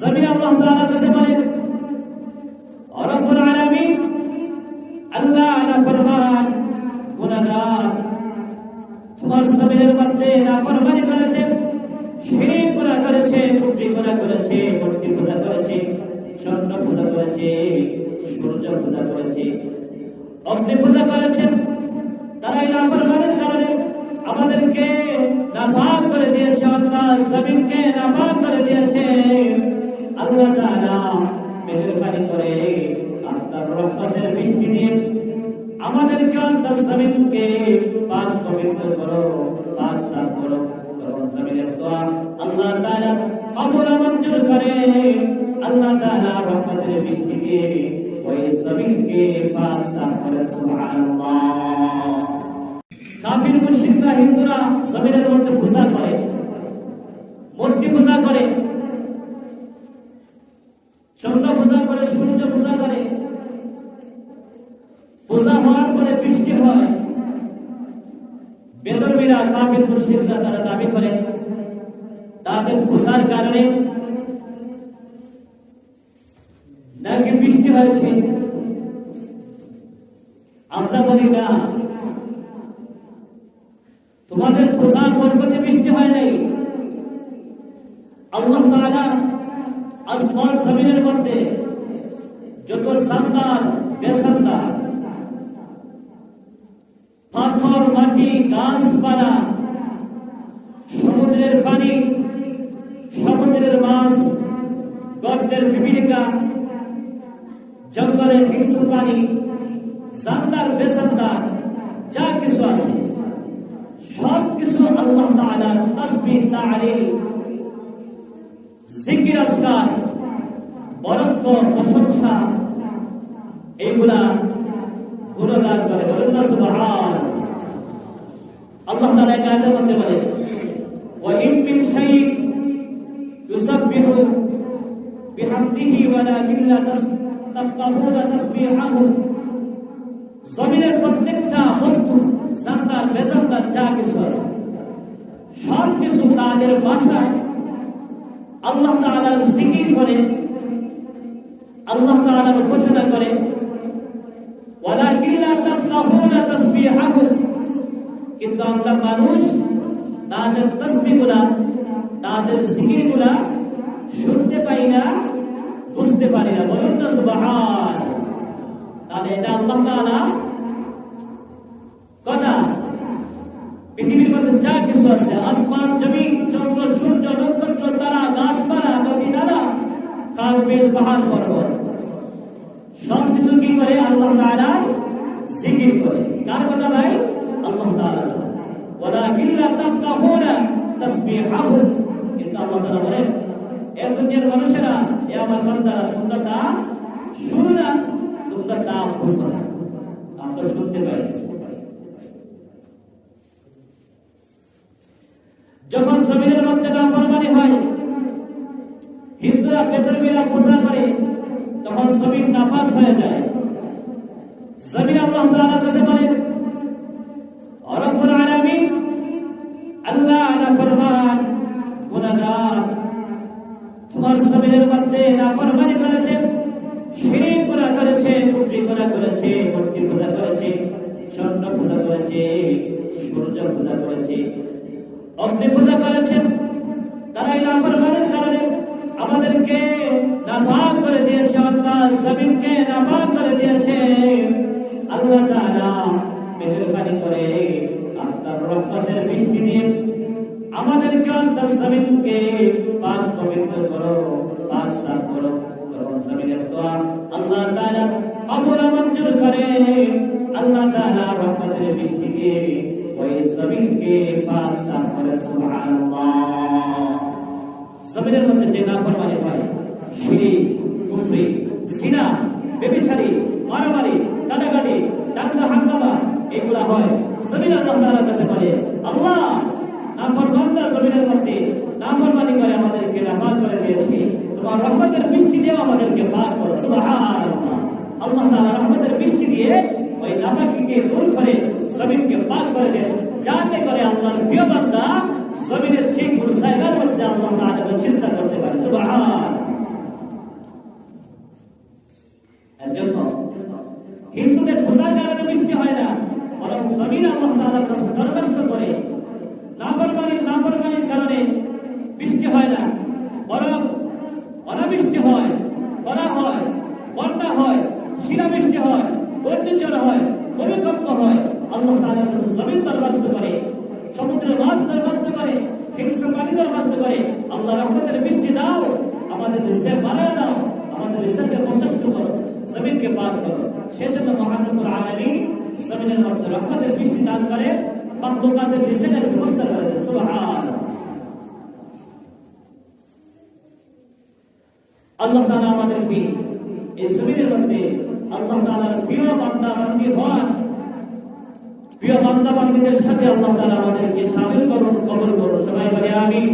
জমিন আল্লাহ তাআলার কাছে বলেন, রব্বুল আলামিন আল্লাহ নাফরমান গুনাহগার তোমার জমিনের মধ্যে নাফরমানি করেছে, শিরক গুনাহ করেছে, কুফরি গুনাহ করেছে, মূর্তি পূজা করেছে, চন্দ্র পূজা করেছে, সূর্য পূজা করেছে, অগ্নি পূজা করেছে। তারা এই নাফরমানির কারণে আমাদেরকে নাপাক করে দিয়েছে, অর্থাৎ জমিনকে নাপাক করে দিয়েছে। আল্লাহ তাআলা মেহেরবানি করে আপনার রহমতের বৃষ্টি দিয়ে আমাদেরকে অন্তর জমিনকে পাক পবিত্র করো, পাক সাফ করো। তখন জমিনের দোয়া আল্লাহ তাআলা কবুল মঞ্জুর করে। আল্লাহ তাআলা রহমতের বৃষ্টি দিয়ে ওই জমিনকে পাক সাফ করে। সুবহানাল্লাহ। কাফির মুশরিকরা হিন্দুরা জমিনের মধ্যে পূজা করে, মূর্তি পূজা করে, চন্দ্র পূজা করে, সূর্য পূজা করে। পূজা হওয়ার পরে বৃষ্টি হয়। বেদরবিরা কাফির মুশরিকরা তারা দাবি করে তাদের পূজার কারণে নাকি বৃষ্টি হয়েছে। আমরা বলি না, তোমাদের পূজার বরকতে বৃষ্টি হয় নাই। আল্লাহ তাআলা আসমান জমিনের মধ্যে যত শানদার বেশানদার পাথর, মাটি, গাছপালা, সমুদ্রের পানি, সমুদ্রের মাছ, গর্তের পিপিলিকা, জঙ্গলের হিংস্র প্রাণী, শানদার বেশানদার যা কিছু আছে সব কিছু আল্লাহ তাআলার তাসবিহ, তাহলিল, জিকির, আজকার, বরত্ব, প্রশংসা এইগুলা গুণগান করে। বলেন না সুবহান। আল্লাহ তাআলা এই আয়াতের মধ্যে বলেন, ওয়া ইন মিন শাইইন ইউসাব্বিহু বিহামদিহি ওয়ালাকিন লা তাফকাহুনা তাসবিহাহু। জমিনের প্রত্যেকটা বস্তু, জানদার বেজানদার যা কিছু আছে সব কিছু তাদের ভাষায় আল্লাহ তাআলার জিকির করে, আল্লাহ তাআলার ঘোষণা করে। ওয়ালাকিন লা তাফকাহুনা তাসবিহাহু, কিন্তু আমরা মানুষ তাদের তাসবিহগুলা, তাদের জিকিরগুলা শুনতে পাই না, বুঝতে পারি না। বলুন না সুবহান। তাহলে এটা আল্লাহ তাআলা কথা। পৃথিবীর মধ্যে যা কিছু আছে, আসমান, জমিন, চন্দ্র, সূর্য, নক্ষত্র, তারা, গাছপালা, নদী, নালা, খাল, বিল, পাহাড়, পর্বত সবকিছু কি করে? আল্লাহ তাআলা জিকির করে। কার কথা ভাই? আল্লাহ তাআলা। ওয়ালাকিন লা তাফকাহুনা তাসবিহাহু, কিন্তু আল্লাহ তাআলা বলেন, এ দুনিয়ার মানুষেরা, এ আমার বান্দারা, তোমরা তা শুনো না, তোমরা তা বুঝো না। আমরা শুনতে পাই। যখন জমিনের মধ্যে নাফরমানি হয়, হিন্দুরা বেদরবিরা পূজা করে, তখন জমিন নাপাক হয়ে যায়। জমিন আল্লাহ তাআলার কাছে বলেন, রব্বুল আলামিন আল্লাহ নাফরমান গুনাহগার তোমার জমিনের মধ্যে নাফরমানি করেছে, শিরক গুনাহ করেছে, কুফরি গুনাহ করেছে, মূর্তি পূজা করেছে, চন্দ্র পূজা করেছে, সূর্য পূজা করেছে, অগ্নি পূজা করেছে। তারা এই নাফরমানির কারণে আমাদেরকে নাপাক করে দিয়েছে, অর্থাৎ জমিনকে নাপাক করে দিয়েছে। আল্লাহ তাআলা মেহেরবানি করে আপনার রহমতের বৃষ্টি দিয়ে আমাদেরকে অন্তর জমিনকে পাক পবিত্র করো, পাক সাফ করো। তখন জমিনের দোয়া আল্লাহ তাআলা কবুল মঞ্জুর করে। আল্লাহ তাআলা রহমতের বৃষ্টি দিয়ে ওই জমিনকে পাক সাফ করে। সুবহানাল্লাহ। জমিনের মধ্যে যে নাফরমানি হয়, শিরক, কুফরি, জিনা, ব্যভিচারী, মারামারি, কাটাকাটি, দাঙ্গা হাঙ্গামা, এগুলা হয়। জমিন আল্লাহ তাআলার কাছে বলে, আল্লাহ নাফরমানরা জমিনের মধ্যে নাফরমানি করে আমাদেরকে নাপাক করে দিয়েছে, তোমার রহমতের বৃষ্টি দিয়ে আমাদেরকে পাক করো। সুবহানাল্লাহ। আল্লাহ তাআলা রহমতের বৃষ্টি দিয়ে ওই নাপাকিকে দূর করে জমিনকে পাক করে দেন, যাতে করে আল্লাহর প্রিয় বান্দা জমিনের ঠিক কোন জায়গার মধ্যে আল্লাহ তাআলাকে চিন্তা করতে পারে। সুবহানাল্লাহ। এজন্য হিন্দুদের খোঁজার কারণে বৃষ্টি হয় না, বরং জমিন আল্লাহ তাআলার কাছে দরখাস্ত করে। নাফরমানির কারণে বৃষ্টি হয় না, বরং অনাবৃষ্টি হয়, খরা হয়, বন্যা হয়, শিলাবৃষ্টি হয়, ঘূর্ণিঝড় হয়, ভূমিকম্প হয়। আল্লাহ তাআলার কাছে জমিন দরখাস্ত করে, সমুদ্রের মাছ দরখাস্ত করে, হিংস্র প্রাণী দরখাস্ত করে, আল্লাহ রহমতের বৃষ্টি দাও, আমাদের রিজিক বাড়ায় দাও, আমাদের রিজিকের প্রশস্ত করো, জমিনকে পার করো। সেজন্য মহান রব্বুল আলামিন জমিনের মধ্যে রহমতের বৃষ্টি দান করে, মাখলুকাতের রিজিকের ব্যবস্থা করে দেন। সুবহানাল্লাহ। আল্লাহ তাআলা আমাদেরকে এই জমিনের মধ্যে আল্লাহ তাআলার প্রিয় বান্দা বান্দী হন, প্রিয় বান্দা বান্দীদের সাথে আল্লাহ তাআলা আমাদেরকে শামিল করুন, কবুল করুন। সবাই বলে আমিন।